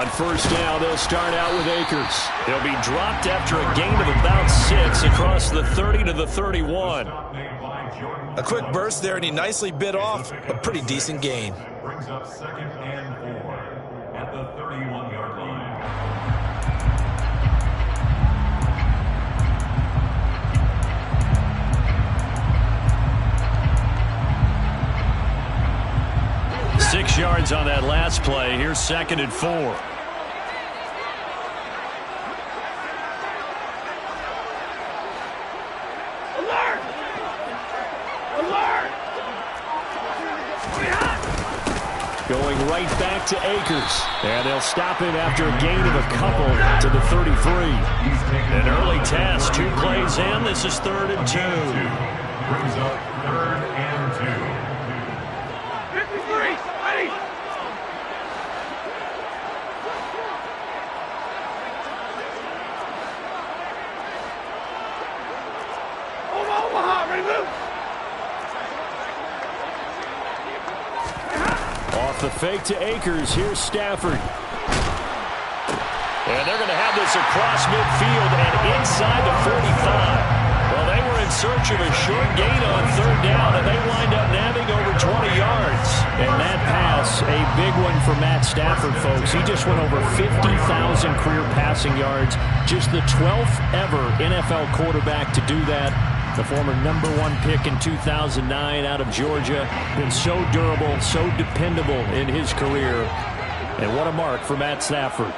On first down, they'll start out with Akers. He'll be dropped after a gain of about 6 across the 30 to the 31. A quick burst there, and he nicely bit off a pretty decent gain. Brings up 2nd and 4 at the 31-yard line. Six yards on that last play. Here's 2nd and 4. Alert! Alert! Going right back to Akers. And they'll stop him after a gain of a couple to the 33. An early test. 2 plays in. This is 3rd and 2. Brings up 3rd and 2. 53, ready! Omaha, ready, move! Off the fake to Akers. Here's Stafford. And they're going to have this across midfield and inside the 45. Well, they were in search of a short gain on 3rd down, and they wind up nabbing over 20 yards. And that pass, a big one for Matt Stafford, folks. He just went over 50,000 career passing yards. Just the 12th ever NFL quarterback to do that. The former #1 pick in 2009 out of Georgia. Been so durable, so dependable in his career. And what a mark for Matt Stafford.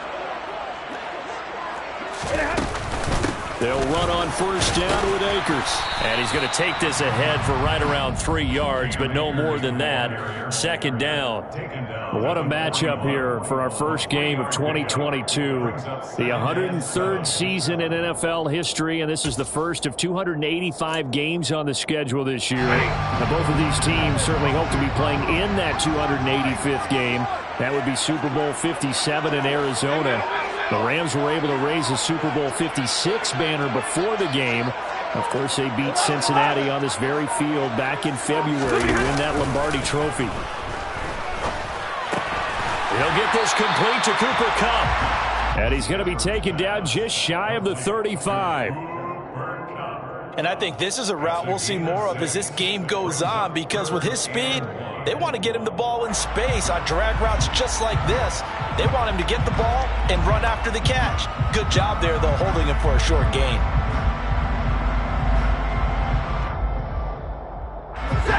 They'll run on first down with Akers. And he's going to take this ahead for right around 3 yards, but no more than that. 2nd down. What a matchup here for our first game of 2022. The 103rd season in NFL history, and this is the first of 285 games on the schedule this year. Now, both of these teams certainly hope to be playing in that 285th game. That would be Super Bowl 57 in Arizona. The Rams were able to raise a Super Bowl 56 banner before the game. Of course, they beat Cincinnati on this very field back in February to win that Lombardi Trophy. He'll get this complete to Cooper Kupp. And he's going to be taken down just shy of the 35. And I think this is a route we'll see more of as this game goes on, because with his speed, they want to get him the ball in space on drag routes just like this. They want him to get the ball and run after the catch. Good job there, though, holding him for a short gain.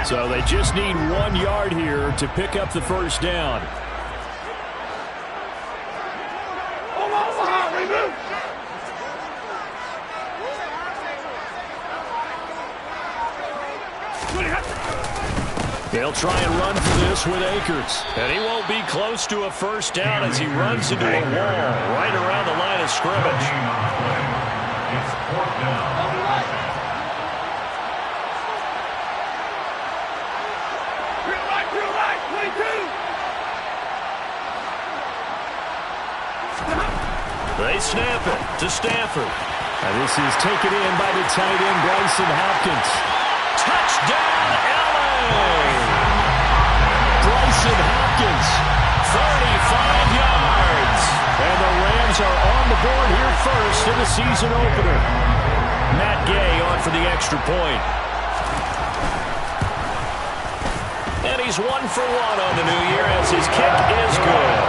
So they just need 1 yard here to pick up the first down. Omaha, ready, move! They'll try and run for this with Akers. And he won't be close to a first down as he runs into a wall right around the line of scrimmage. It's 4th down. Real right, 22! They snap it to Stafford. And this is taken in by the tight end, Bryson Hopkins. Touchdown, LA! Bryson Hopkins, 35 yards. And the Rams are on the board here first in the season opener. Matt Gay on for the extra point. And he's 1 for 1 on the new year as his kick is good.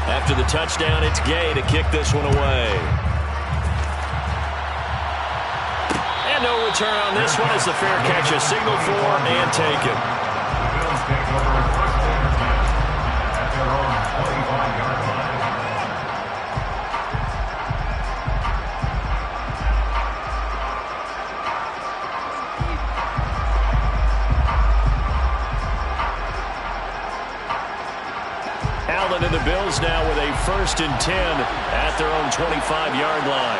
After the touchdown, it's Gay to kick this one away. And no return on this one as the fair catch is signaled for and taken. The Bills take over first and 10 at their own 25-yard line. Allen and the Bills now with a 1st and 10 at their own 25-yard line.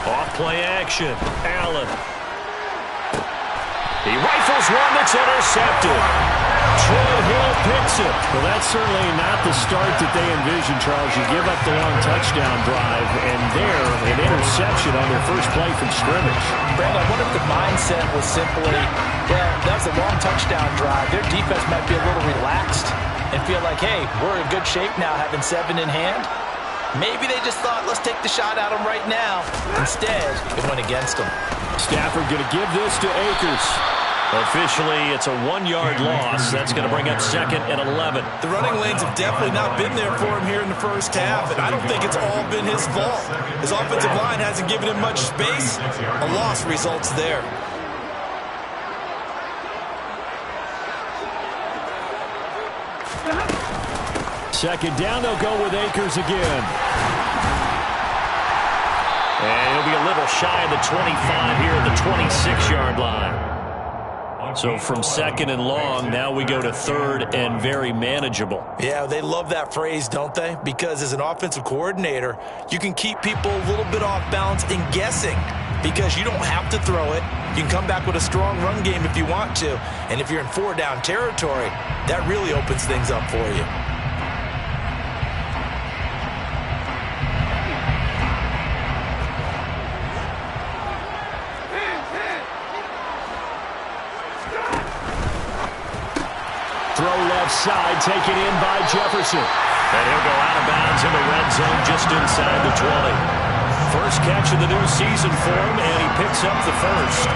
Off play action. Allen. He rifles one that's intercepted. Trey Hill picks it. Well, that's certainly not the start that they envisioned, Charles. You give up the long touchdown drive, and there, an interception on their first play from scrimmage. Brandon, I wonder if the mindset was simply, well, that was a long touchdown drive. Their defense might be a little relaxed and feel like, hey, we're in good shape now having 7 in hand. Maybe they just thought, let's take the shot at them right now. Instead, it went against them. Stafford going to give this to Akers. Officially, it's a 1-yard loss. That's going to bring up 2nd and 11. The running lanes have definitely not been there for him here in the first half, and I don't think it's all been his fault. His offensive line hasn't given him much space. A loss results there. Second down, they'll go with Akers again. And he'll be a little shy of the 25 here at the 26-yard line. So from 2nd and long, now we go to 3rd and very manageable. Yeah, they love that phrase, don't they? Because as an offensive coordinator, you can keep people a little bit off balance and guessing because you don't have to throw it. You can come back with a strong run game if you want to. And if you're in 4-down territory, that really opens things up for you. Throw left side, taken in by Jefferson. And he'll go out of bounds in the red zone just inside the 20. First catch of the new season for him, and he picks up the first.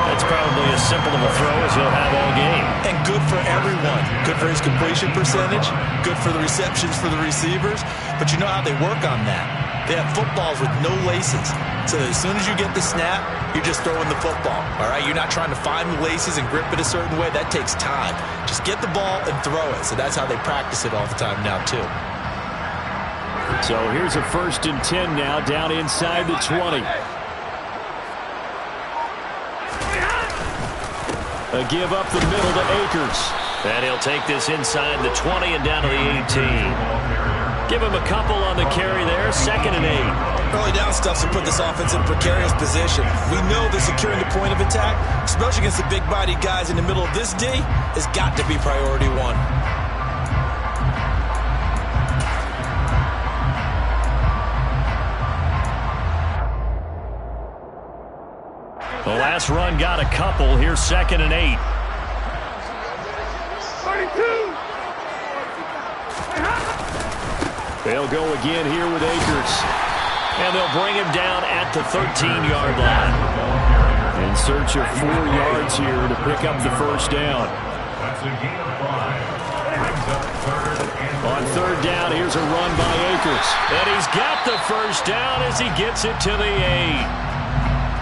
That's probably as simple of a throw as he'll have all game. And good for everyone. Good for his completion percentage. Good for the receptions for the receivers. But you know how they work on that. They have footballs with no laces. So as soon as you get the snap, you're just throwing the football. All right, you're not trying to find the laces and grip it a certain way. That takes time. Just get the ball and throw it. So that's how they practice it all the time now, too. So here's a 1st and 10 now, down inside the 20. A give up the middle to Akers. And he'll take this inside the 20 and down to the 18. Give him a couple on the carry there, 2nd and 8. Early down stuff to put this offense in a precarious position. We know that securing the point of attack, especially against the big-bodied guys in the middle of this D, has got to be priority 1. The last run got a couple. Here's 2nd and 8. 32. They'll go again here with Akers. And they'll bring him down at the 13-yard line. In search of 4 yards here to pick up the first down. That's a gain of 5. Brings up 3rd and On 3rd down, here's a run by Akers. And he's got the first down as he gets it to the 8.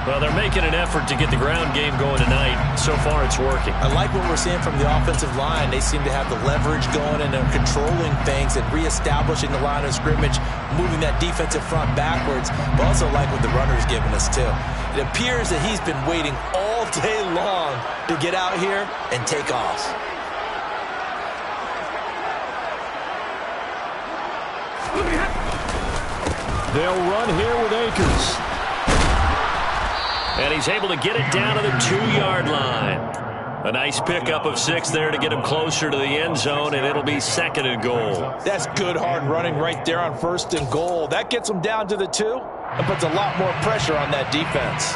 Well, they're making an effort to get the ground game going tonight. So far, it's working. I like what we're seeing from the offensive line. They seem to have the leverage going and they're controlling things and reestablishing the line of scrimmage, moving that defensive front backwards, but also like what the runner's giving us, too. It appears that he's been waiting all day long to get out here and take off. They'll run here with Akers. And he's able to get it down to the 2-yard line. A nice pickup of 6 there to get him closer to the end zone, and it'll be 2nd and goal. That's good hard running right there on 1st and goal. That gets him down to the 2 and puts a lot more pressure on that defense.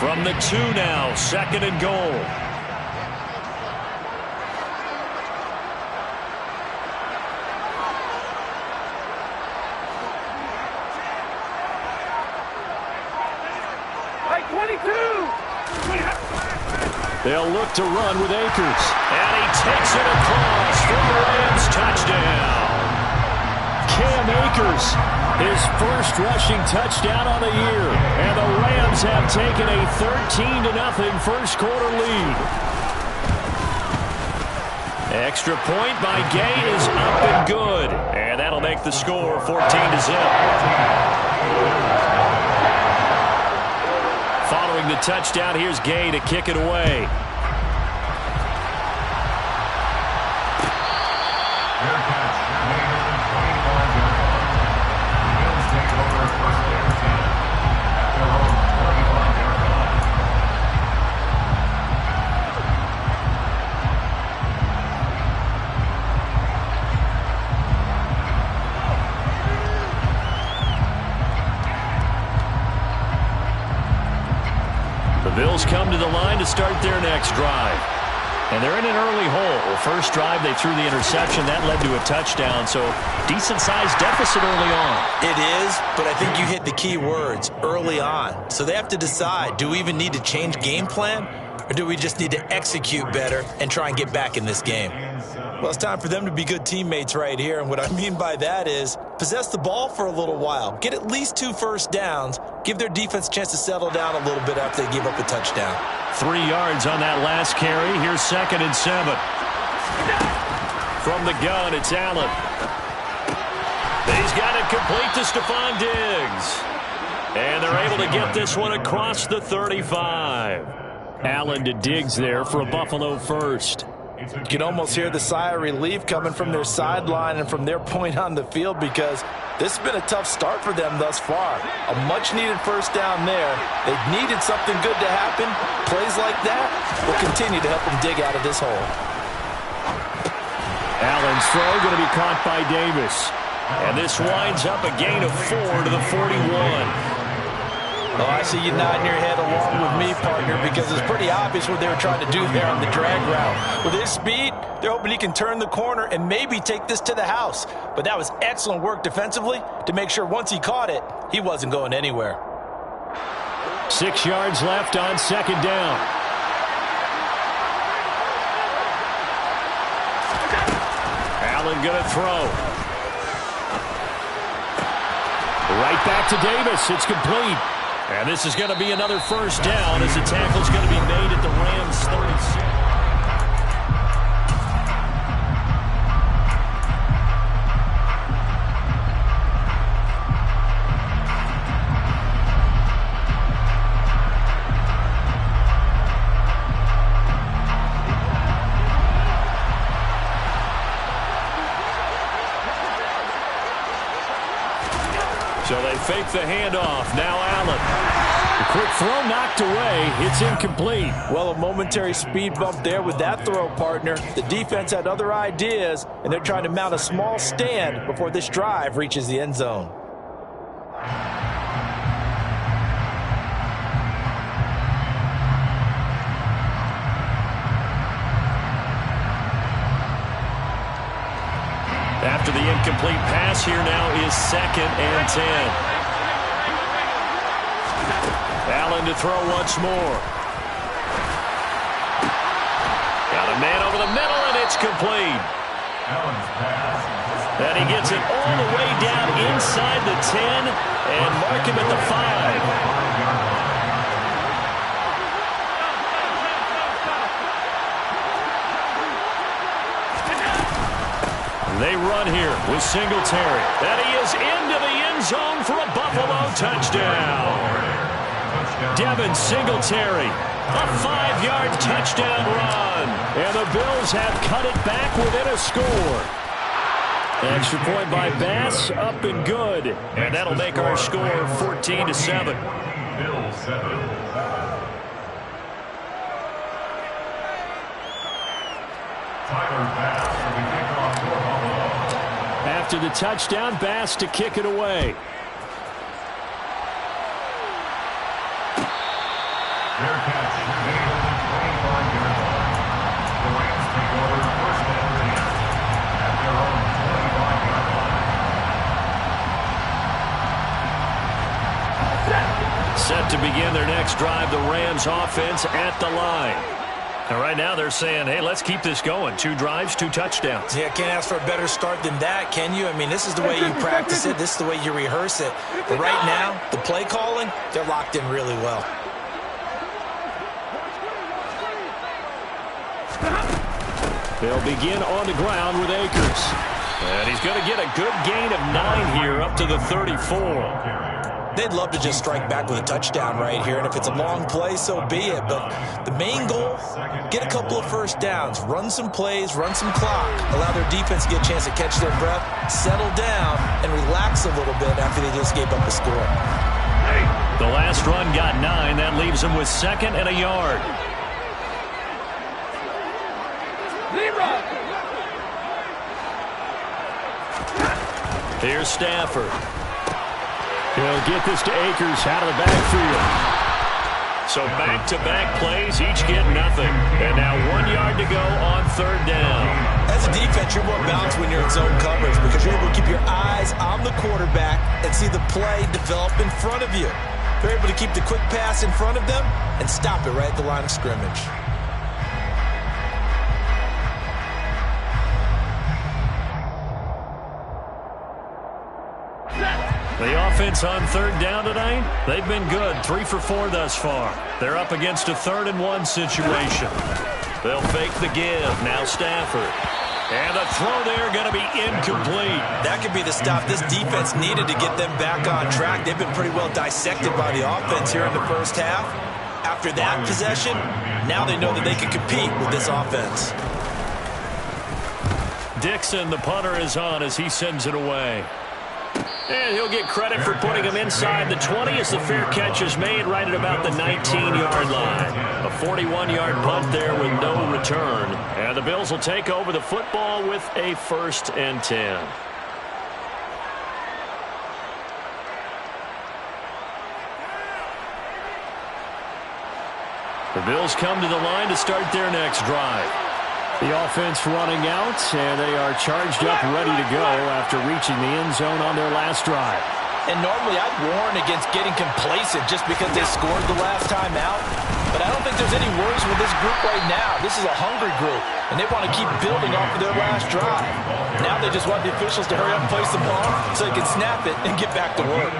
From the 2 now, 2nd and goal. They'll look to run with Akers. And he takes it across for the Rams touchdown. Cam Akers, his first rushing touchdown on the year. And the Rams have taken a 13-0 first quarter lead. Extra point by Gay is up and good. And that'll make the score 14-0. Following the touchdown, here's Gay to kick it away. The Bills come to the line to start their next drive. And they're in an early hole. First drive, they threw the interception. That led to a touchdown, so decent-sized deficit early on. It is, but I think you hit the key words, early on. So they have to decide, do we even need to change game plan, or do we just need to execute better and try and get back in this game? Well, it's time for them to be good teammates right here, and what I mean by that is possess the ball for a little while, get at least 2 first downs, give their defense a chance to settle down a little bit after they give up a touchdown. 3 yards on that last carry. Here's 2nd and 7. From the gun, it's Allen. He's got it complete to Stephon Diggs. And they're able to get this one across the 35. Allen to Diggs there for a Buffalo first. You can almost hear the sigh of relief coming from their sideline and from their point on the field, because this has been a tough start for them thus far. A much-needed first down there. They've needed something good to happen. Plays like that will continue to help them dig out of this hole. Allen's throw going to be caught by Davis. And this winds up a gain of 4 to the 41. Oh, I see you nodding your head along with me, partner, because it's pretty obvious what they were trying to do there on the drag route. With his speed, they're hoping he can turn the corner and maybe take this to the house. But that was excellent work defensively to make sure once he caught it, he wasn't going anywhere. 6 yards left on 2nd down. Allen going to throw. Right back to Davis. It's complete. And this is going to be another first down as the tackle's going to be made at the Rams' 36. So they fake the handoff. Now Allen. The quick throw knocked away. It's incomplete. Well, a momentary speed bump there with that throw, partner. The defense had other ideas, and they're trying to mount a small stand before this drive reaches the end zone. After the incomplete pass, here now is 2nd and 10. Allen to throw once more. Got a man over the middle, and it's complete. And he gets it all the way down inside the 10 and mark him at the 5. They run here with Singletary. And he is into the end zone for a Buffalo touchdown. Devin Singletary, a 5-yard touchdown run. And the Bills have cut it back within a score. Extra point by Bass, up and good. And that'll make our score 14-7. Bills 7. After the touchdown, Bass to kick it away. Their catch made on the 25-yard line. The Rams take over 1st and 10 at their own 25-yard line. Set to begin their next drive, the Rams offense at the line. And right now they're saying, hey, let's keep this going. 2 drives, 2 touchdowns. Yeah, can't ask for a better start than that, can you? I mean, this is the way you practice it. This is the way you rehearse it. But right now, the play calling, they're locked in really well. They'll begin on the ground with Akers. And he's going to get a good gain of 9 here up to the 34. They'd love to just strike back with a touchdown right here, and if it's a long play, so be it. But the main goal, get a couple of first downs, run some plays, run some clock, allow their defense to get a chance to catch their breath, settle down, and relax a little bit after they just gave up a score. The last run got 9. That leaves them with 2nd and a yard. Here's Stafford. He'll get this to Akers out of the backfield. So back-to-back plays, each get nothing. And now 1 yard to go on third down. As a defense, you're more balanced when you're in zone coverage because you're able to keep your eyes on the quarterback and see the play develop in front of you. You're able to keep the quick pass in front of them and stop it right at the line of scrimmage. The offense on third down tonight, they've been good. 3 for 4 thus far. They're up against a 3rd and 1 situation. They'll fake the give. Now Stafford. And the throw there going to be incomplete. That could be the stop this defense needed to get them back on track. They've been pretty well dissected by the offense here in the first half. After that possession, now they know that they can compete with this offense. Dixon, the punter, is on as he sends it away. And he'll get credit for putting him inside the 20 as the fair catch is made right at about the 19-yard line. A 41-yard punt there with no return. And the Bills will take over the football with a 1st and 10. The Bills come to the line to start their next drive. The offense running out, and they are charged up, ready to go after reaching the end zone on their last drive. And normally I'd warn against getting complacent just because they scored the last time out. But I don't think there's any worries with this group right now. This is a hungry group, and they want to keep building off of their last drive. Now they just want the officials to hurry up and place the ball so they can snap it and get back to work.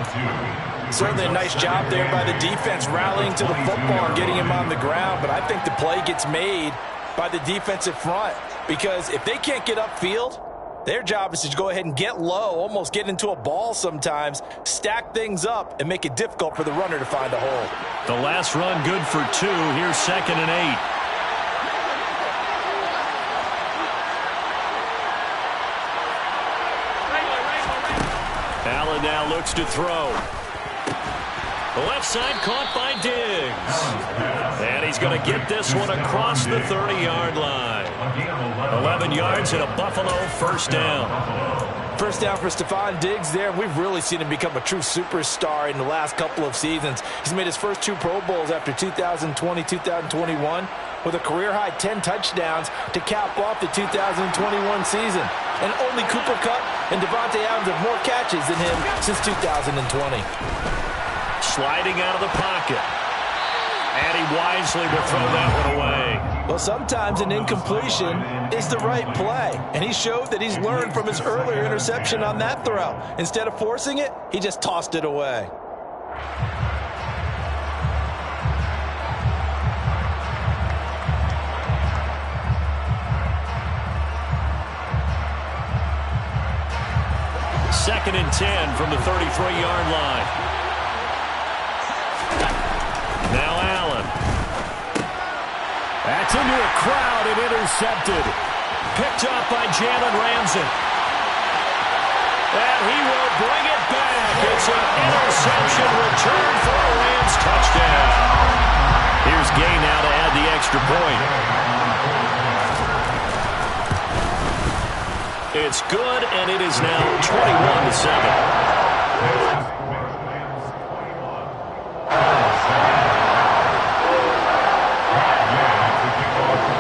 Certainly a nice job there by the defense rallying to the football and getting him on the ground, but I think the play gets made by the defensive front, because if they can't get upfield, their job is to go ahead and get low, almost get into a ball sometimes, stack things up, and make it difficult for the runner to find a hole. The last run good for 2. Here's 2nd and 8. Allen now looks to throw. The left side caught by Diggs. And he's going to get this one across the 30-yard line. 11 yards and a Buffalo 1st down. First down for Stephon Diggs there. We've really seen him become a true superstar in the last couple of seasons. He's made his first 2 Pro Bowls after 2020, 2021, with a career-high 10 touchdowns to cap off the 2021 season. And only Cooper Kupp and Devontae Adams have more catches than him since 2020. Sliding out of the pocket. And he wisely will throw that one away. Well, sometimes an incompletion is the right play. And he showed that he's learned from his earlier interception on that throw. Instead of forcing it, he just tossed it away. Second and 10 from the 33-yard line. Now Allen. That's into a crowd and intercepted. Picked up by Jalen Ramsey. And he will bring it back. It's an interception return for a Rams touchdown. Here's Gay now to add the extra point. It's good, and it is now 21-7.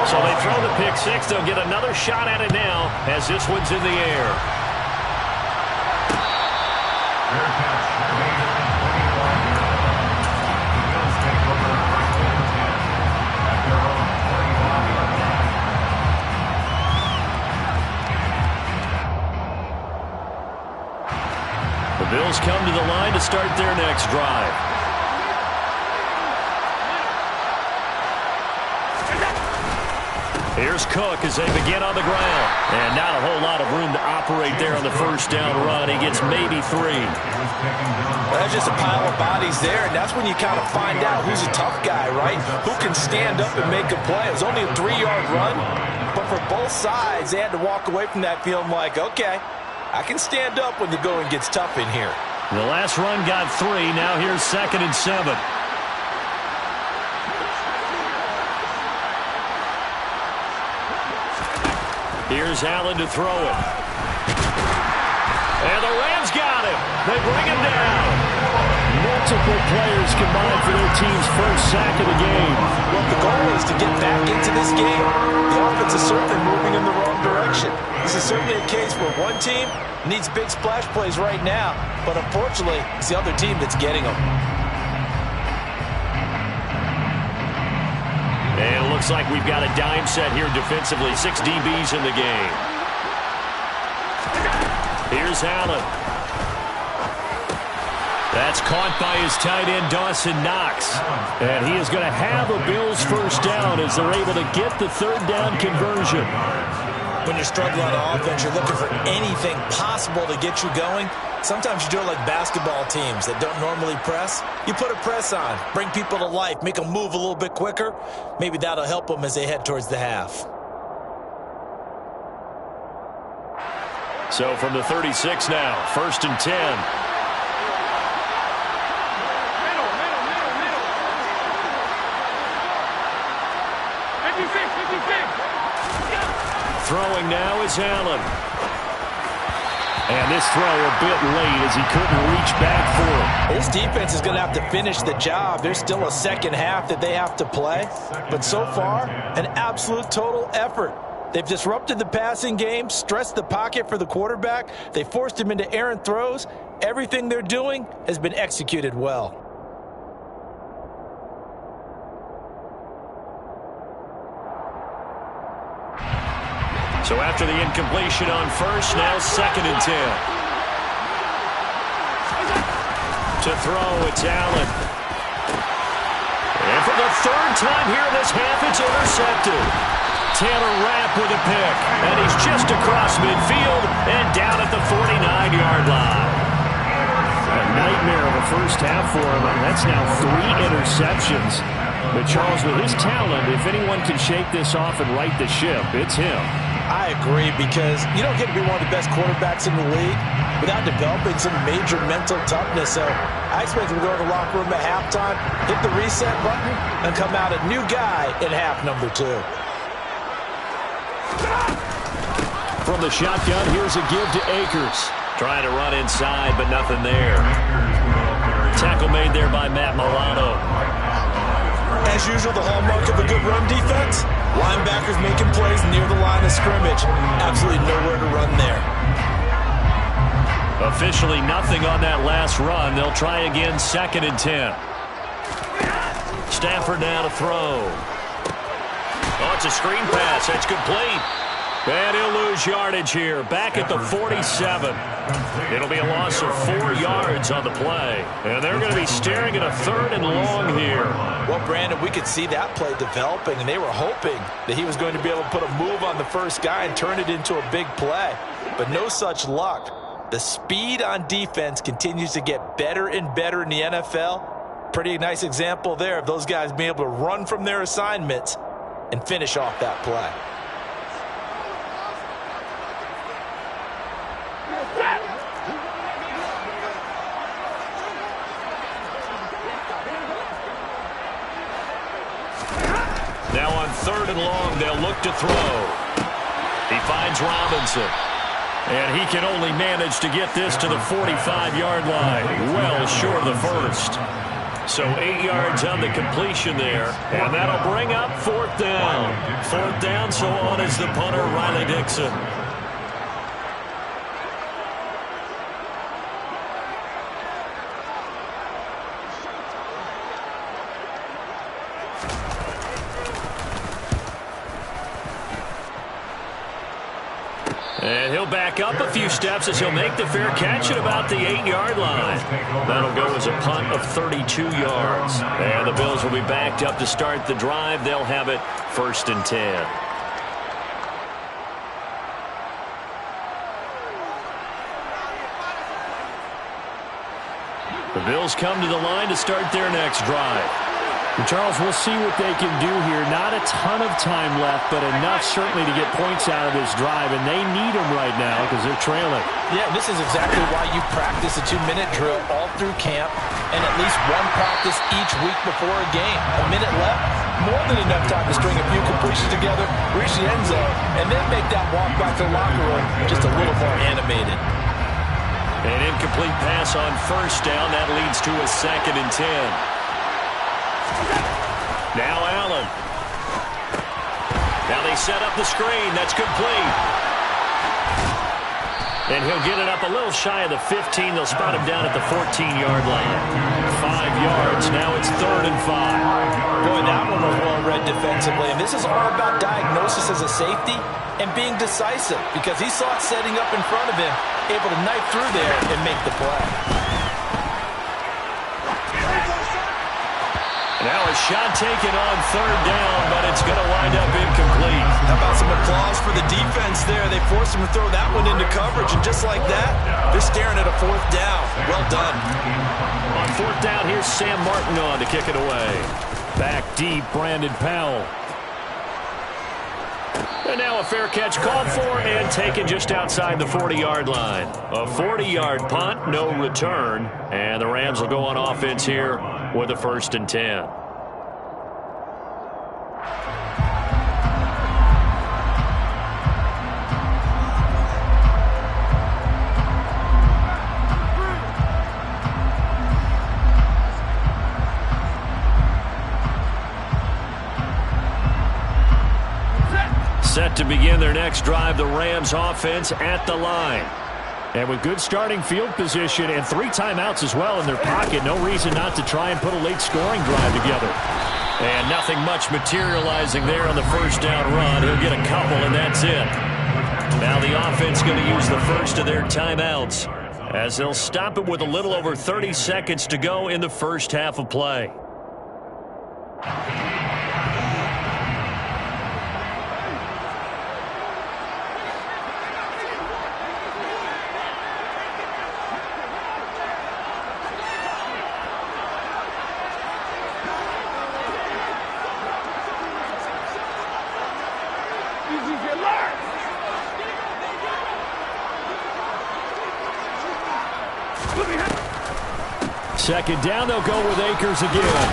So they throw the pick six. They'll get another shot at it now as this one's in the air. The Bills come to the line to start their next drive. Here's Cook as they begin on the ground. And not a whole lot of room to operate there on the first down run. He gets maybe 3. Well, that's just a pile of bodies there, and that's when you kind of find out who's a tough guy, right? Who can stand up and make a play. It was only a 3-yard run, but for both sides, they had to walk away from that feeling like, okay, I can stand up when the going gets tough in here. The last run got 3. Now here's 2nd and 7. Here's Allen to throw it. And the Rams got him. They bring him down. multiple players combined for their team's first sack of the game. Well, the goal is to get back into this game. The offense is certainly moving in the wrong direction. This is certainly a case where one team needs big splash plays right now, but unfortunately, it's the other team that's getting them. And it looks like we've got a dime set here defensively. 6 DBs in the game. Here's Allen. That's caught by his tight end, Dawson Knox. And he is going to have a Bills first down as they're able to get the third down conversion. When you're struggling on offense, you're looking for anything possible to get you going. Sometimes you do it like basketball teams that don't normally press. You put a press on, bring people to life, make them move a little bit quicker. Maybe that'll help them as they head towards the half. So from the 36 now, 1st and 10. Throwing now is Allen. And this throw a bit late as he couldn't reach back for it. This defense is going to have to finish the job. There's still a second half that they have to play. But so far, an absolute total effort. They've disrupted the passing game, stressed the pocket for the quarterback. They forced him into errant throws. Everything they're doing has been executed well. So after the incompletion on first, now 2nd and 10. To throw, it's Allen. And for the 3rd time here in this half, it's intercepted. Taylor Rapp with a pick. And he's just across midfield and down at the 49-yard line. A nightmare of a first half for him, and that's now 3 interceptions. But Charles, with his talent, if anyone can shake this off and right the ship, it's him. I agree, because you don't get to be one of the best quarterbacks in the league without developing some major mental toughness. So I expect him to go to the locker room at halftime, hit the reset button, and come out a new guy in half number 2. From the shotgun, here's a give to Akers. Trying to run inside, but nothing there. Tackle made there by Matt Milano. As usual, the hallmark of a good run defense, linebackers making plays near the line of scrimmage. Absolutely nowhere to run there. Officially nothing on that last run. They'll try again, 2nd and 10. Stafford now to throw. Oh, it's a screen pass. That's complete. And he'll lose yardage here. Back at the 47. It'll be a loss of 4 yards on the play. And they're going to be staring at a 3rd and long here. Well, Brandon, we could see that play developing, and they were hoping that he was going to be able to put a move on the first guy and turn it into a big play. But no such luck. The speed on defense continues to get better and better in the NFL. Pretty nice example there of those guys being able to run from their assignments and finish off that play. Now on 3rd and long, they'll look to throw. He finds Robinson. And he can only manage to get this to the 45-yard line. Well short of the first. So 8 yards on the completion there. And that'll bring up 4th down. 4th down, so on is the punter, Riley Dixon. And he'll back up a few steps as he'll make the fair catch at about the 8-yard line. That'll go as a punt of 32 yards. And the Bills will be backed up to start the drive. They'll have it 1st and 10. The Bills come to the line to start their next drive. And Charles, we'll see what they can do here. Not a ton of time left, but enough certainly to get points out of this drive, and they need them right now because they're trailing. Yeah, this is exactly why you practice a 2-minute drill all through camp and at least one practice each week before a game. A minute left, more than enough time to string a few completions together, reach the end zone, and then make that walk back to the locker room just a little more animated. An incomplete pass on first down. That leads to a 2nd and 10. Now Allen. Now they set up the screen. That's complete. And he'll get it up a little shy of the 15. They'll spot him down at the 14-yard line. 5 yards. Now it's 3rd and 5. Boy, that one was well read defensively. And this is all about diagnosis as a safety and being decisive, because he saw it setting up in front of him, able to knife through there and make the play. Now a shot taken on 3rd down, but it's going to wind up incomplete. How about some applause for the defense there? They forced him to throw that one into coverage, and just like that, they're staring at a 4th down. Well done. On 4th down, here's Sam Martin on to kick it away. Back deep, Brandon Powell. And now a fair catch called for and taken just outside the 40-yard line. A 40-yard punt, no return. And the Rams will go on offense here with a 1st and 10. Set to begin their next drive, the Rams offense at the line. And with good starting field position and 3 timeouts as well in their pocket, no reason not to try and put a late scoring drive together. And nothing much materializing there on the 1st down run. He'll get a couple, and that's it. Now the offense going to use the first of their timeouts as they'll stop it with a little over 30 seconds to go in the first half of play. Second down, they'll go with Akers again.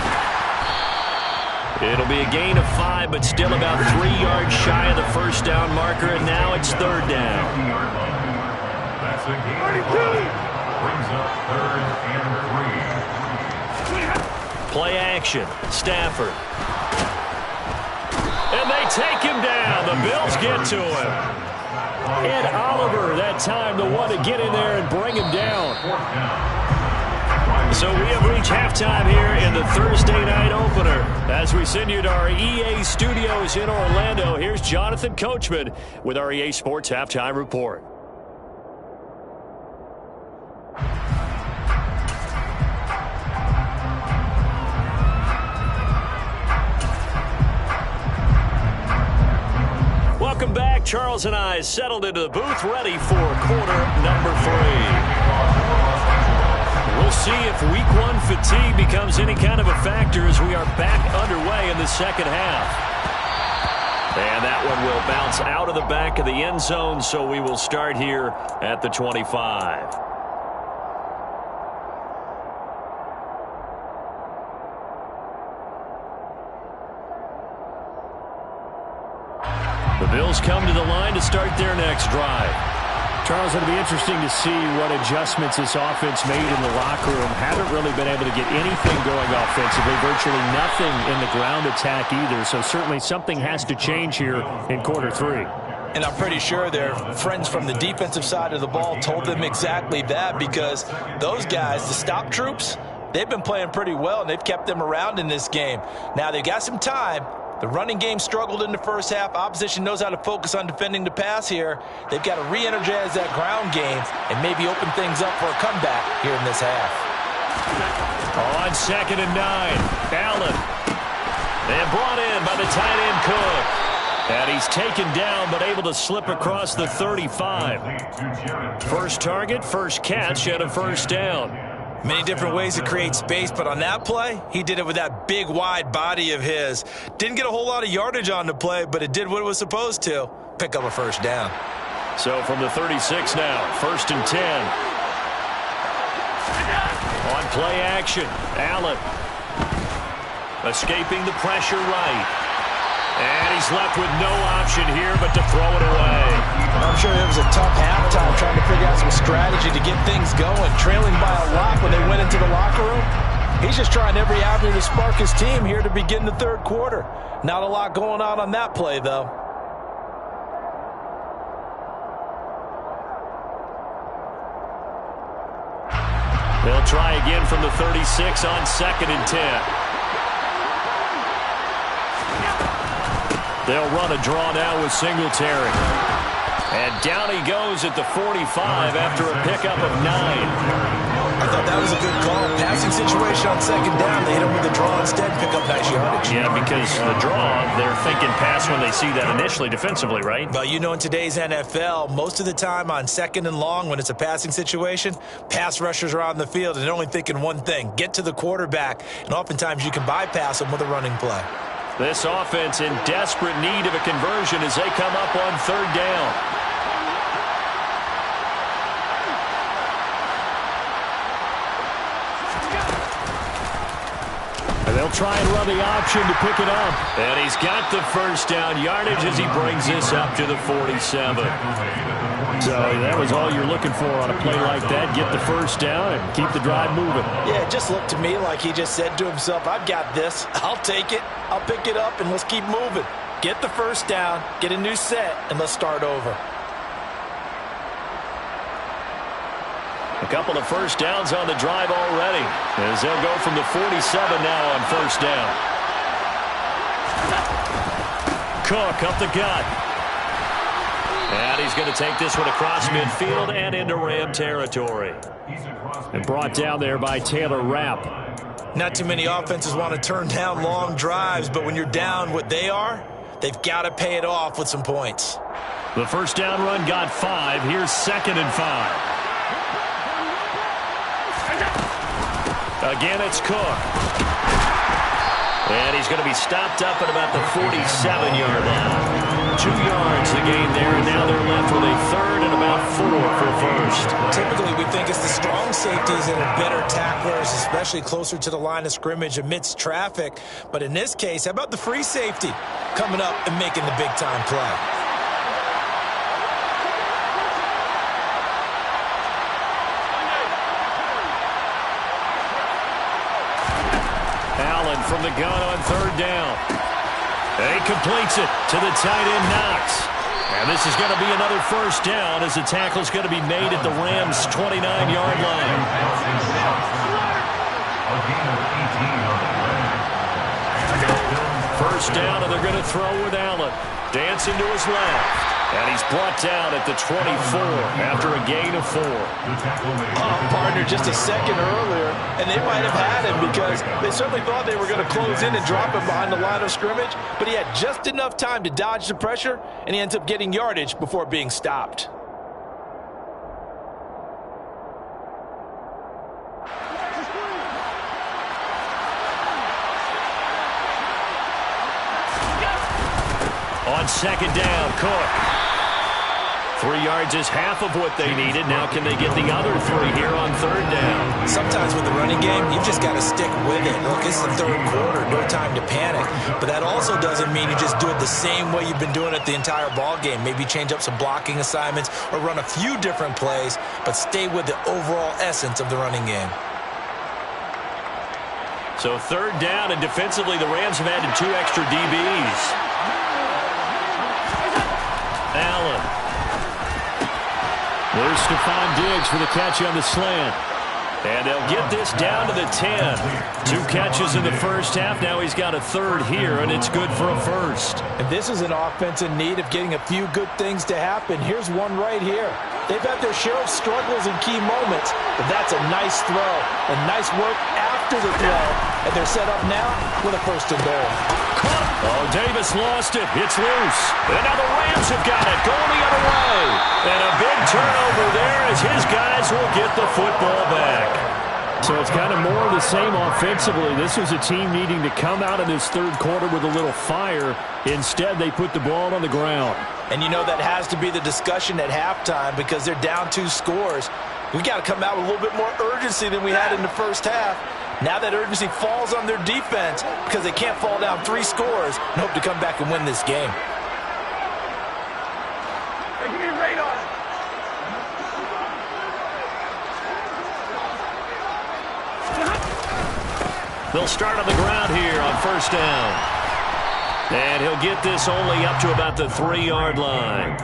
It'll be a gain of 5, but still about 3 yards shy of the 1st down marker, and now it's 3rd down. That's a gain of 5. Brings up 3rd and 3. Play action. Stafford. And they take him down. The Bills get to him. Ed Oliver, that time, the one to get in there and bring him down. So we have reached halftime here in the Thursday night opener. As we send you to our EA studios in Orlando, here's Jonathan Coachman with our EA Sports Halftime Report. Welcome back. Charles and I settled into the booth, ready for quarter number 3. We'll see if week 1 fatigue becomes any kind of a factor as we are back underway in the second half. And that one will bounce out of the back of the end zone, so we will start here at the 25. The Bills come to the line to start their next drive. Charles, it'll be interesting to see what adjustments this offense made in the locker room. Haven't really been able to get anything going offensively, virtually nothing in the ground attack either. So certainly something has to change here in quarter 3. And I'm pretty sure their friends from the defensive side of the ball told them exactly that, because those guys, the stop troops, they've been playing pretty well, and they've kept them around in this game. Now they've got some time. The running game struggled in the first half. Opposition knows how to focus on defending the pass here. They've got to re-energize that ground game and maybe open things up for a comeback here in this half. On 2nd and 9, Allen. And brought in by the tight end Cook. And he's taken down but able to slip across the 35. First target, first catch, and a 1st down. Many different ways to create space, but on that play, he did it with that big, wide body of his. Didn't get a whole lot of yardage on the play, but it did what it was supposed to. Pick up a 1st down. So from the 36 now, 1st and 10. On play action, Allen. Escaping the pressure right. And he's left with no option here but to throw it away. I'm sure it was a tough halftime trying to figure out some strategy to get things going, trailing by a lot when they went into the locker room. He's just trying every avenue to spark his team here to begin the third quarter. Not a lot going on that play, though. They'll try again from the 36 on 2nd and 10. They'll run a draw now with Singletary. And down he goes at the 45 after a pickup of 9. I thought that was a good call. Passing situation on 2nd down. They hit him with the draw instead, pick up nice yardage. Yeah, because the draw, they're thinking pass when they see that initially defensively, right? But you know, in today's NFL, most of the time on 2nd and long, when it's a passing situation, pass rushers are on the field and they're only thinking one thing, get to the quarterback. And oftentimes you can bypass them with a running play. This offense in desperate need of a conversion as they come up on 3rd down. They'll try and run the option to pick it up. And he's got the first down yardage as he brings this up to the 47. So that was all you're looking for on a play like that. Get the first down and keep the drive moving. Yeah, it just looked to me like he just said to himself, I've got this. I'll take it. I'll pick it up, and let's keep moving. Get the first down, get a new set, and let's start over. A couple of first downs on the drive already, as they'll go from the 47 now on 1st down. Cook up the gut. And he's going to take this one across midfield and into Ram territory. And brought down there by Taylor Rapp. Not too many offenses want to turn down long drives, but when you're down what they are, they've got to pay it off with some points. The first down run got 5. Here's 2nd and 5. Again, it's Cook. And he's going to be stopped up at about the 47-yard line. 2 yards the gain there, and now they're left with a 3rd and about 4 for 1st. Typically, we think it's the strong safeties that are better tacklers, especially closer to the line of scrimmage amidst traffic. But in this case, how about the free safety coming up and making the big-time play? From the gun on 3rd down. And he completes it to the tight end Knox. And this is going to be another first down as the tackle is going to be made at the Rams' 29-yard line. First down, and they're going to throw with Allen. Dancing to his left. And he's brought down at the 24 after a gain of 4. Partner, just a second earlier, and they might have had him because they certainly thought they were going to close in and drop him behind the line of scrimmage, but he had just enough time to dodge the pressure, and he ends up getting yardage before being stopped. On 2nd down, Cook. 3 yards is half of what they needed. Now can they get the other 3 here on 3rd down? Sometimes with the running game, you've just got to stick with it. Look, it's the 3rd quarter, no time to panic. But that also doesn't mean you just do it the same way you've been doing it the entire ball game. Maybe change up some blocking assignments or run a few different plays, but stay with the overall essence of the running game. So 3rd down, and defensively, the Rams have added 2 extra DBs. Allen. There's Stephon Diggs for the catch on the slant. And they'll get this down to the 10. 2 catches in the first half. Now he's got a 3rd here, and it's good for a 1st. And this is an offense in need of getting a few good things to happen. Here's one right here. They've had their share of struggles in key moments, but that's a nice throw and nice work after the throw. And they're set up now with a 1st and goal. Oh, Davis lost it. It's loose. And now the Rams have got it. Going the other way. And a big turnover there as his guys will get the football back. So it's kind of more of the same offensively. This was a team needing to come out in this 3rd quarter with a little fire. Instead, they put the ball on the ground. And you know that has to be the discussion at halftime because they're down 2 scores. We got to come out with a little bit more urgency than we had in the first half. Now that urgency falls on their defense because they can't fall down 3 scores and hope to come back and win this game. Hey, give me a radar. They'll start on the ground here on first down. And he'll get this only up to about the 3-yard line.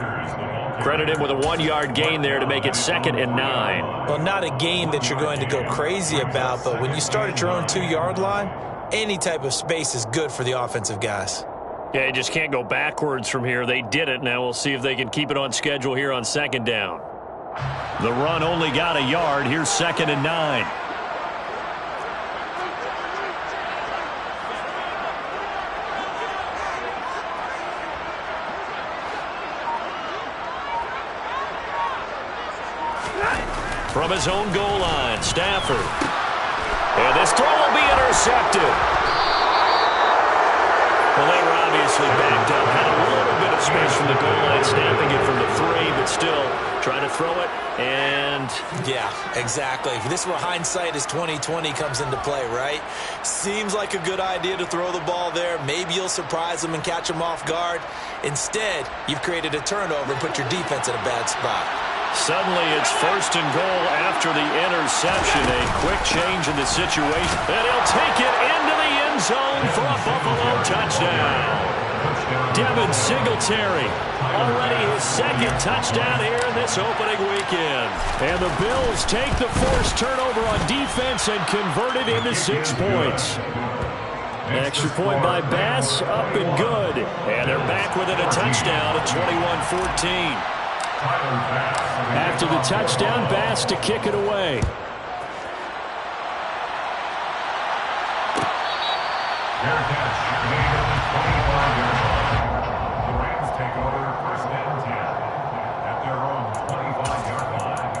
Credit him with a 1-yard gain there to make it 2nd and 9. Well, not a game that you're going to go crazy about, but when you start at your own 2-yard line, any type of space is good for the offensive guys. Yeah, you just can't go backwards from here. They did it. Now we'll see if they can keep it on schedule here on 2nd down. The run only got a yard. Here's 2nd and 9. From his own goal line, Stafford. And this throw will be intercepted. Well, they were obviously backed up. Had a little bit of space from the goal line, snapping it from the 3, but still trying to throw it. And yeah, exactly. This is where hindsight is 20/20 comes into play, right? Seems like a good idea to throw the ball there. Maybe you'll surprise them and catch them off guard. Instead, you've created a turnover and put your defense in a bad spot. Suddenly it's 1st and goal after the interception. A quick change in the situation. And he'll take it into the end zone for a Buffalo touchdown. Devin Singletary, already his 2nd touchdown here in this opening weekend. And the Bills take the forced turnover on defense and convert it into 6 points. Extra point by Bass, up and good. And they're back within a touchdown at 21-14. After the touchdown, Bass to kick it away. Fair catch. Made at the 25-yard line. The Rams take over 1st and 10 at their own 25-yard line.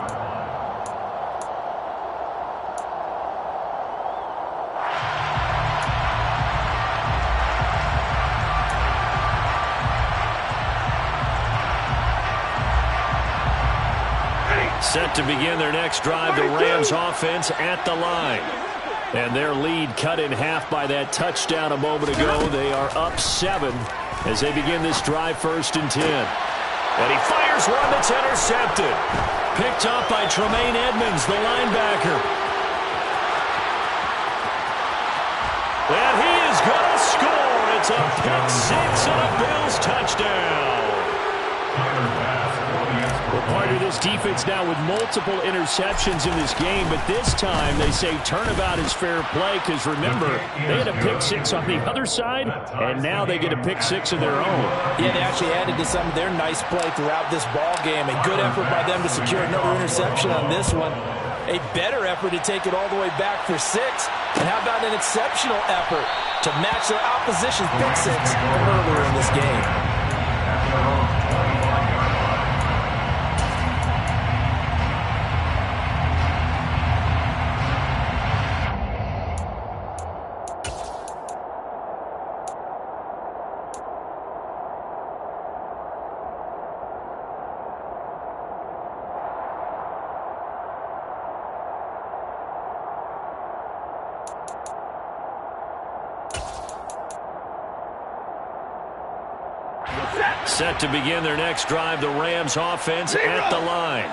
Set to begin their next drive, the Rams offense at the line. And their lead cut in half by that touchdown a moment ago. They are up 7 as they begin this drive, 1st and 10. And he fires one that's intercepted. Picked up by Tremaine Edmonds, the linebacker. And he is going to score. It's a pick 6 and a Bills touchdown. Well, part of this defense now with multiple interceptions in this game, but this time they say turnabout is fair play because, remember, they had a pick 6 on the other side, and now they get a pick 6 of their own. Yeah, they actually added to some of their nice play throughout this ball game. A good effort by them to secure another interception on this one. A better effort to take it all the way back for 6. And how about an exceptional effort to match their opposition's pick 6 from earlier in this game? Set to begin their next drive, the Rams offense at the line.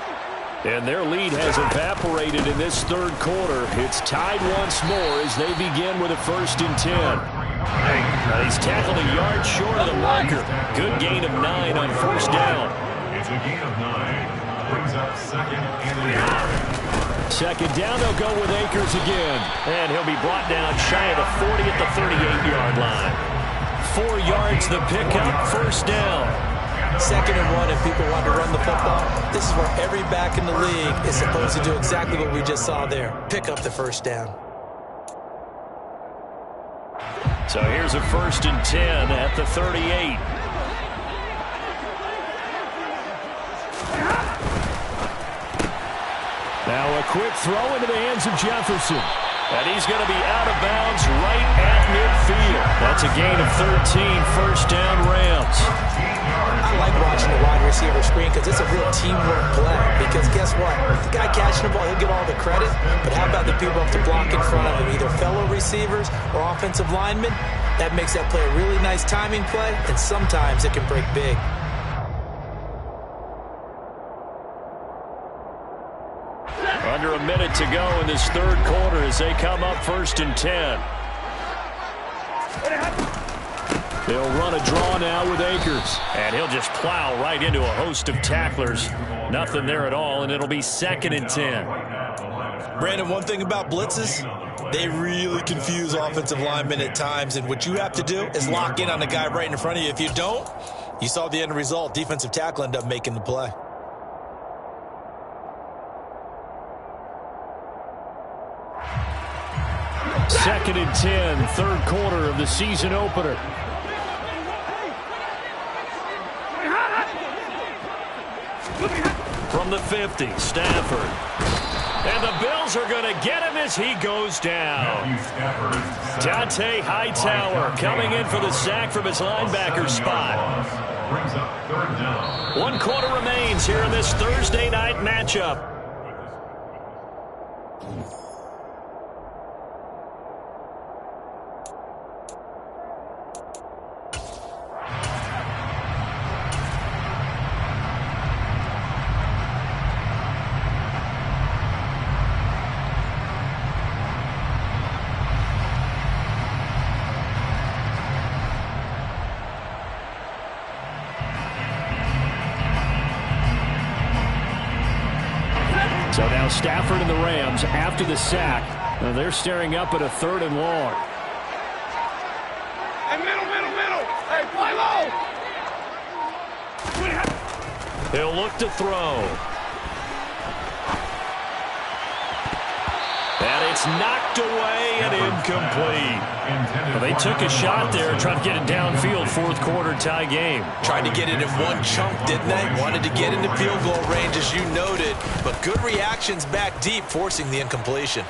And their lead has evaporated in this 3rd quarter. It's tied once more as they begin with a 1st and 10. Now he's tackled a yard short of the marker. Good gain of 9 on 1st down. It's a gain of 9. Brings up 2nd and 8. 2nd down, they'll go with Akers again. And he'll be brought down shy of the 40 at the 38-yard line. 4 yards the pickup, 1st down. 2nd and 1 if people want to run the football. This is where every back in the league is supposed to do exactly what we just saw there. Pick up the 1st down. So here's a 1st and 10 at the 38. Now a quick throw into the hands of Jefferson. And he's going to be out of bounds right at midfield. That's a gain of 13, 1st down Rams. I like watching the wide receiver screen because it's a real teamwork play. Because guess what? The guy catching the ball, he'll get all the credit. But how about the people up to block in front of him, either fellow receivers or offensive linemen? That makes that play a really nice timing play, and sometimes it can break big. Under a minute to go in this third quarter as they come up 1st and 10. They'll run a draw now with Akers. And he'll just plow right into a host of tacklers. Nothing there at all, and it'll be 2nd and 10. Brandon, one thing about blitzes, they really confuse offensive linemen at times, and what you have to do is lock in on the guy right in front of you. If you don't, you saw the end result. Defensive tackle ended up making the play. Second and 10, third quarter of the season opener. From the 50, Stafford. And the Bills are going to get him as he goes down. Dante Hightower coming in for the sack from his linebacker spot. 1 quarter remains here in this Thursday night matchup. So now Stafford and the Rams after the sack. Now they're staring up at a 3rd and long. Hey, middle. Hey, fly low. He'll look to throw. And it's knocked away and incomplete. Well, they took a shot there, trying to get it downfield, 4th quarter tie game. Tried to get it in one chunk, didn't they? Wanted to get into field goal range, as you noted. But good reactions back deep, forcing the incompletion.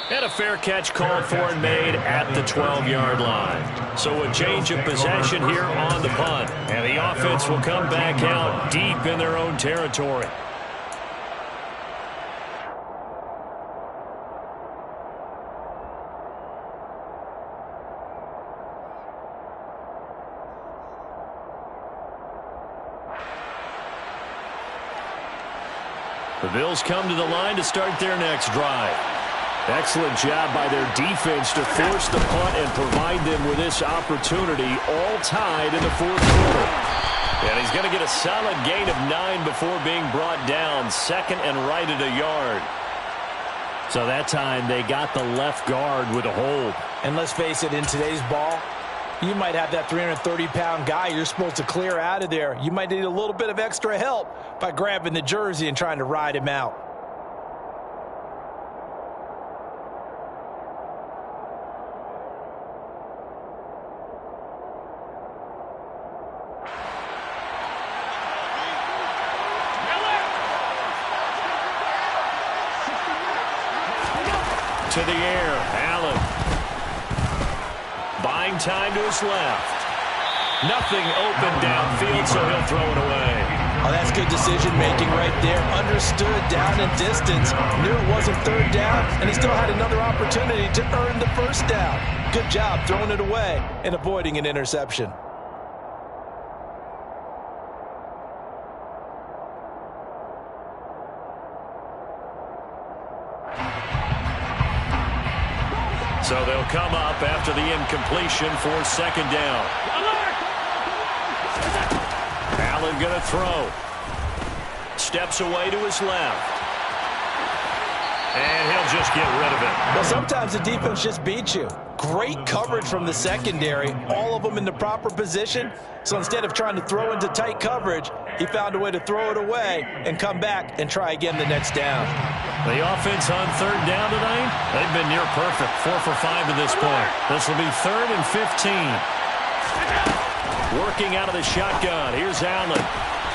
And a fair catch called for and made at the 12-yard line. So a change of possession here on the punt. And the offense will come back out deep in their own territory. The Bills come to the line to start their next drive. Excellent job by their defense to force the punt and provide them with this opportunity, all tied in the 4th quarter. And he's going to get a solid gain of 9 before being brought down, 2nd and right at a yard. So that time they got the left guard with a hold. And let's face it, in today's ball, you might have that 330-pound guy you're supposed to clear out of there. You might need a little bit of extra help by grabbing the jersey and trying to ride him out. To the air, Allen. Buying time to his left. Nothing open downfield, so he'll throw it away. Oh, that's good decision-making right there. Understood down and distance. Knew it wasn't 3rd down, and he still had another opportunity to earn the 1st down. Good job throwing it away and avoiding an interception. So they'll come up after the incompletion for 2nd down. Allen going to throw. Steps away to his left. And he'll just get rid of it. Well, sometimes the defense just beats you. Great coverage from the secondary, all of them in the proper position. So instead of trying to throw into tight coverage, he found a way to throw it away and come back and try again the next down. The offense on 3rd down tonight, they've been near perfect, 4 for 5 to this point. This will be 3rd and 15. Working out of the shotgun. Here's Allen.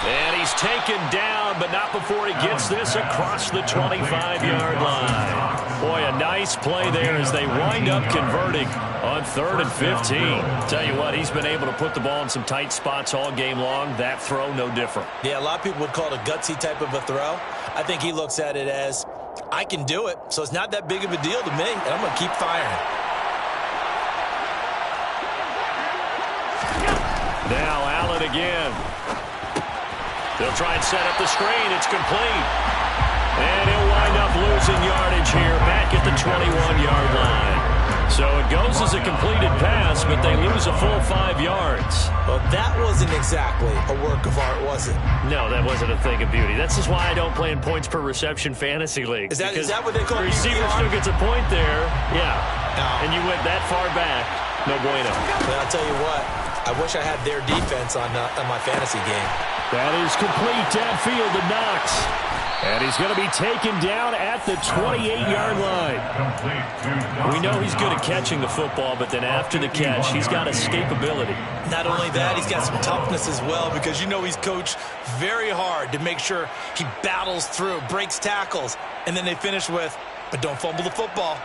And he's taken down, but not before he gets this across the 25-yard line. Boy, a nice play there as they wind up converting on 3rd and 15. Tell you what, he's been able to put the ball in some tight spots all game long. That throw, no different. Yeah, a lot of people would call it a gutsy type of a throw. I think he looks at it as, I can do it, so it's not that big of a deal to me, and I'm going to keep firing. Now Allen again. They'll try and set up the screen. It's complete. And he'll wind up losing yardage here back at the 21-yard line. So it goes as a completed pass, but they lose a full 5 yards. Well, that wasn't exactly a work of art, was it? No, that wasn't a thing of beauty. That's just why I don't play in points per reception fantasy league. Is that what they call it? The receiver still gets a point there. Yeah. No. And you went that far back. No bueno. But I'll tell you what, I wish I had their defense on my fantasy game. That is complete downfield to Knox. And he's going to be taken down at the 28-yard line. We know he's good at catching the football, but then after the catch, he's got escapability. Not only that, he's got some toughness as well, because you know he's coached very hard to make sure he battles through, breaks tackles, and then they finish with, but don't fumble the football.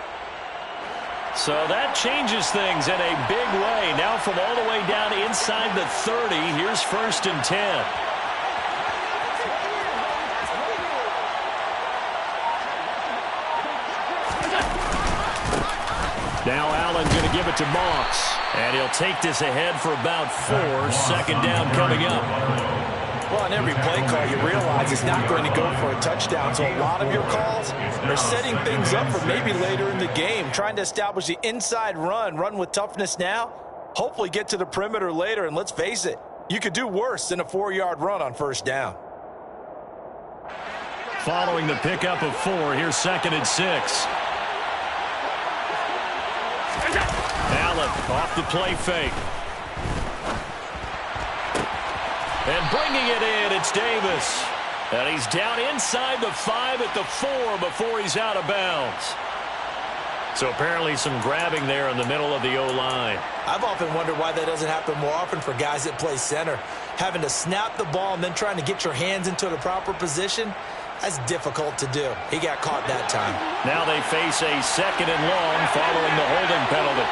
So that changes things in a big way. Now from all the way down inside the 30, here's 1st and 10. Now Allen going to give it to Moss. And he'll take this ahead for about 4. 2nd down coming up. Well, on every play call, you realize it's not going to go for a touchdown. So a lot of your calls are setting things up for maybe later in the game, trying to establish the inside run with toughness now, hopefully get to the perimeter later. And let's face it, you could do worse than a 4-yard run on 1st down. Following the pickup of 4, here's 2nd and 6. Allen off the play fake. And bringing it in, it's Davis. And he's down inside the 5 at the 4 before he's out of bounds. So apparently some grabbing there in the middle of the O-line. I've often wondered why that doesn't happen more often for guys that play center. Having to snap the ball and then trying to get your hands into the proper position, that's difficult to do. He got caught that time. Now they face a 2nd and long following the holding penalty.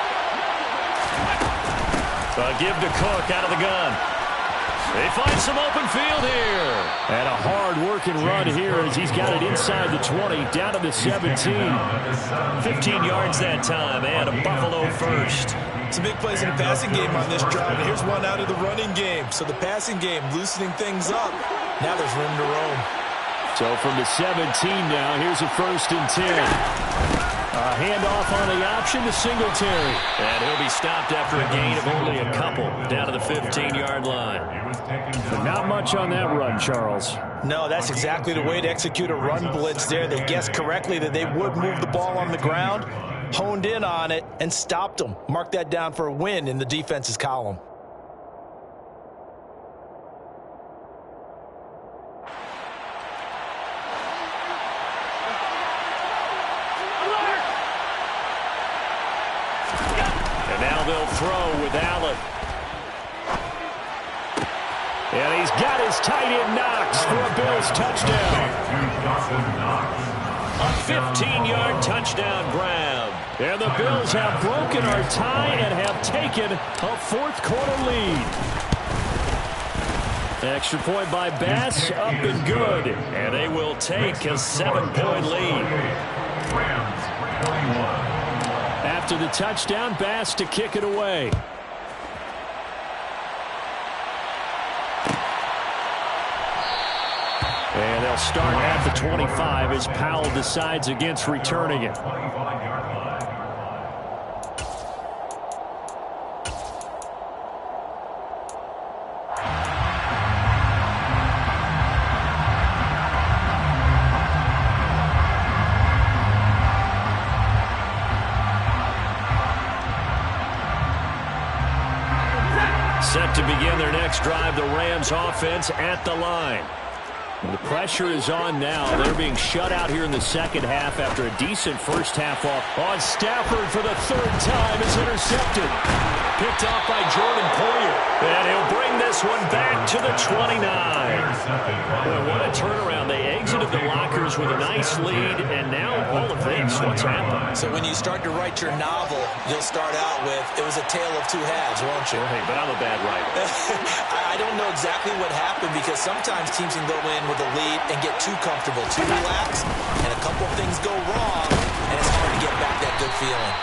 Give to Cook out of the gun. They find some open field here. And a hard-working run here as he's got it inside the 20, down to the 17. 15 yards that time, and a Buffalo 1st. Some big plays in the passing game on this drive, and here's one out of the running game. So the passing game loosening things up. Now there's room to roam. So from the 17 now, here's a 1st and 10. A handoff on the option to Singletary. And he'll be stopped after a gain of only a couple down to the 15-yard line. But not much on that run, Charles. No, that's exactly the way to execute a run blitz there. They guessed correctly that they would move the ball on the ground, honed in on it, and stopped them. Mark that down for a win in the defense's column. They'll throw with Allen. And he's got his tight end Knox for a Bills touchdown. A 15-yard touchdown grab. And the Bills have broken our tie and have taken a 4th quarter lead. Extra point by Bass, up and good. And they will take a 7-point lead. After the touchdown, Bass to kick it away. And they'll start at the 25 as Powell decides against returning it. Set to begin their next drive, the Rams offense at the line. The pressure is on now. They're being shut out here in the second half after a decent first half off. On Stafford for the 3rd time is intercepted. Picked off by Jordan Poyer. And he'll bring this one back to the 29. intercepted by Boy, what a turnaround. They exited the lockers with a nice lead, and now all of this. What's happened? So when you start to write your novel, you'll start out with, it was a tale of two halves, won't you? Hey, but I'm a bad writer. I don't know exactly what happened because sometimes teams can go in with a lead and get too comfortable, too relaxed, and a couple of things go wrong, and it's hard to get back that good feeling.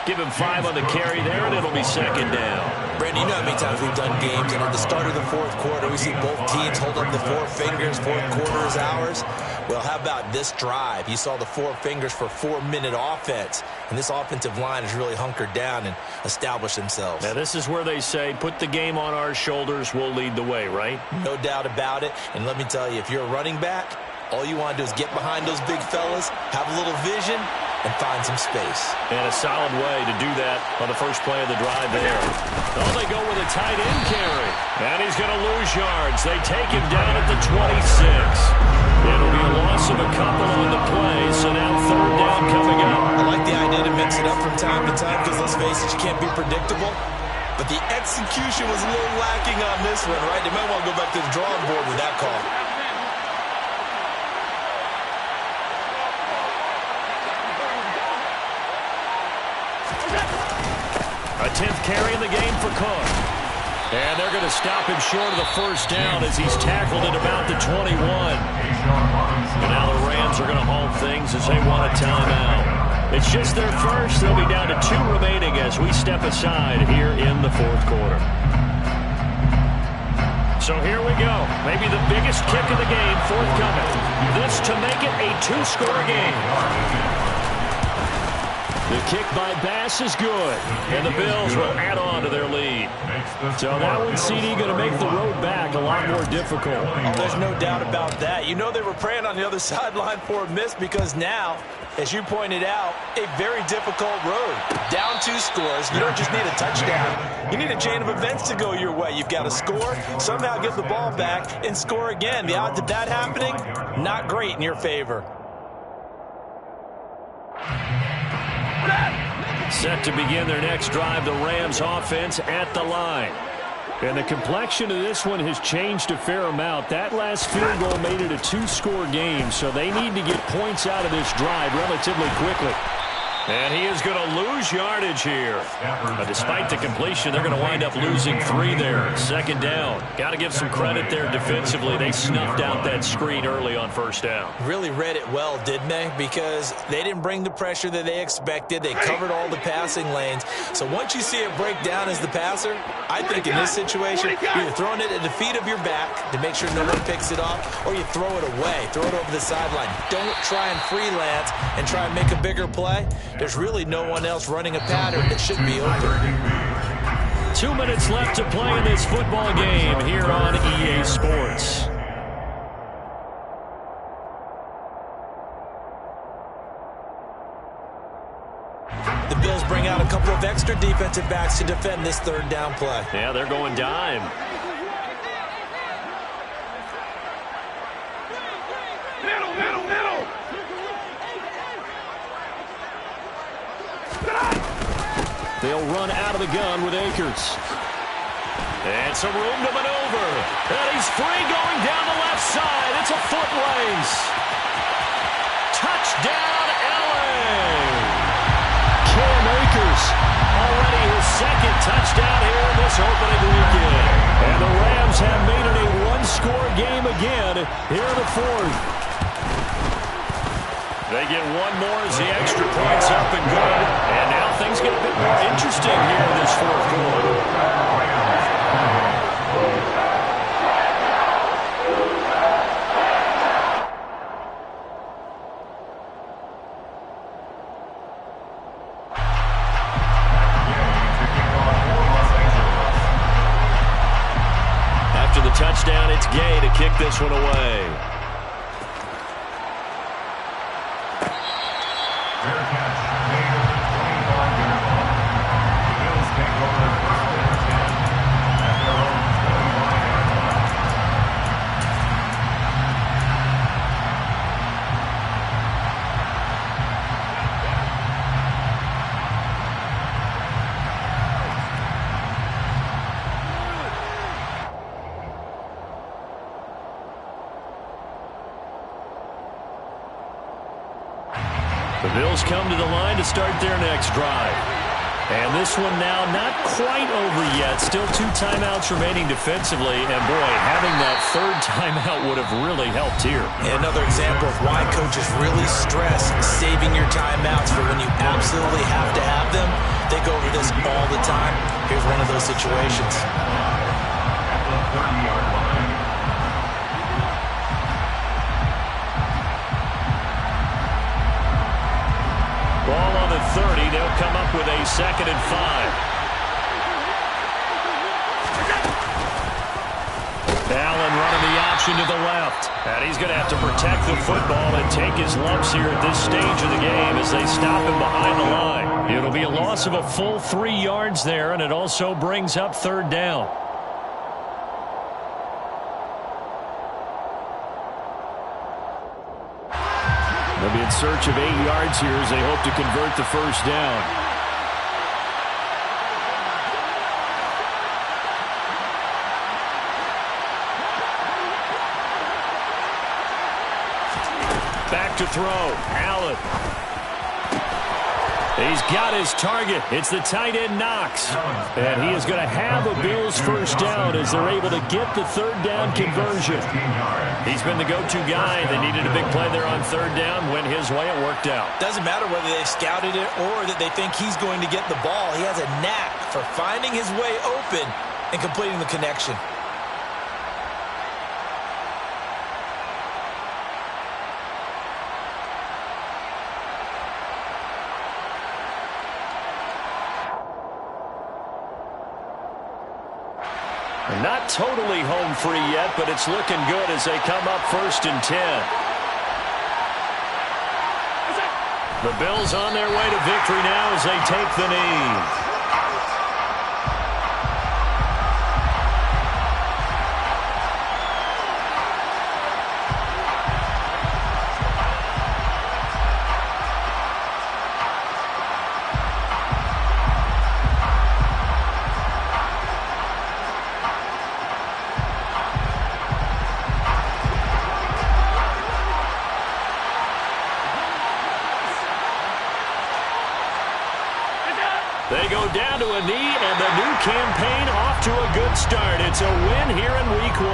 Give him 5 on the carry there, and it'll be second down. Brandon, you know how many times we've done games, and at the start of the fourth quarter, we see both teams hold up the 4 fingers, fourth quarter is ours. Well, how about this drive? You saw the 4 fingers for 4-minute offense, and this offensive line has really hunkered down and established themselves. Now, this is where they say, put the game on our shoulders, we'll lead the way, right? No doubt about it, and let me tell you, if you're a running back, all you want to do is get behind those big fellas, have a little vision, and find some space. And a solid way to do that on the first play of the drive there. Oh, they go with a tight end carry. And he's going to lose yards. They take him down at the 26. It'll be a loss of a couple on the play, so now third down coming up. I like the idea to mix it up from time to time because, let's face it, you can't be predictable. But the execution was a little lacking on this one, right? They might want to go back to the drawing board with that call. A 10th carry in the game for Cook. And they're going to stop him short of the first down as he's tackled at about the 21. And now the Rams are going to halt things as they want a timeout. It's just their first. They'll be down to 2 remaining as we step aside here in the fourth quarter. So here we go. Maybe the biggest kick of the game forthcoming. This to make it a 2-score game. The kick by Bass is good, and the Bills will add on to their lead. So that one, CD, going to make the road back a lot more difficult. Oh, there's no doubt about that. You know they were praying on the other sideline for a miss because now, as you pointed out, a very difficult road. Down 2 scores. You don't just need a touchdown. You need a chain of events to go your way. You've got to score, somehow get the ball back, and score again. The odds of that happening, not great in your favor. Set to begin their next drive, the Rams offense at the line. And the complexion of this one has changed a fair amount. That last field goal made it a 2-score game, so they need to get points out of this drive relatively quickly. And he is going to lose yardage here. Despite the completion, they're going to wind up losing 3 there. Second down. Got to give some credit there defensively. They snuffed out that screen early on first down. Really read it well, didn't they? Because they didn't bring the pressure that they expected. They covered all the passing lanes. So once you see it break down as the passer, I think in this situation, you're either throwing it at the feet of your back to make sure no one picks it off, or you throw it away, throw it over the sideline. Don't try and freelance and try and make a bigger play. There's really no one else running a pattern that should be open. 2 minutes left to play in this football game here on EA Sports. The Bills bring out a couple of extra defensive backs to defend this third down play. Yeah, they're going dime. Middle, middle, middle. They'll run out of the gun with Akers. And some room to maneuver. And he's free going down the left side. It's a foot race. Touchdown, LA. Cam Akers, already his second touchdown here this opening weekend. And the Rams have made it a 1-score game again here in the fourth. They get one more as the extra point's up and good. And now things get a bit more interesting here in this fourth quarter. After the touchdown, it's Gay to kick this one away. The Bills come to the line to start their next drive. And this one now not quite over yet. Still 2 timeouts remaining defensively. And, boy, having that third timeout would have really helped here. And another example of why coaches really stress saving your timeouts for when you absolutely have to have them. They go over this all the time. Here's one of those situations. At the 30-yard line. Ball on the 30. They'll come up with a 2nd and 5. Allen running the option to the left. And he's going to have to protect the football and take his lumps here at this stage of the game as they stop him behind the line. It'll be a loss of a full 3 yards there, and it also brings up 3rd down. They'll be in search of 8 yards here as they hope to convert the 1st down. Back to throw. Allen. He's got his target. It's the tight end Knox. And he is going to have a Bills 1st down as they're able to get the 3rd down conversion. He's been the go-to guy. They needed a big play there on 3rd down. Went his way. It worked out. Doesn't matter whether they scouted it or that they think he's going to get the ball. He has a knack for finding his way open and completing the connection. Not totally home free yet, but it's looking good as they come up 1st and 10. The Bills on their way to victory now as they take the knee. They go down to a knee, and the new campaign off to a good start. It's a win here in Week 1.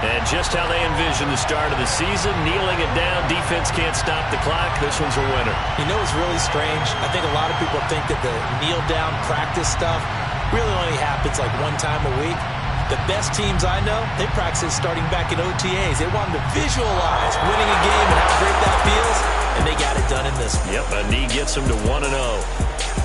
And just how they envision the start of the season, kneeling it down, defense can't stop the clock. This one's a winner. You know, it's really strange. I think a lot of people think that the kneel-down practice stuff really only happens like 1 time a week. The best teams I know, they practice starting back in OTAs. They want them to visualize winning a game and how great that feels, and they got it done in this one. Yep, a knee gets them to 1-0.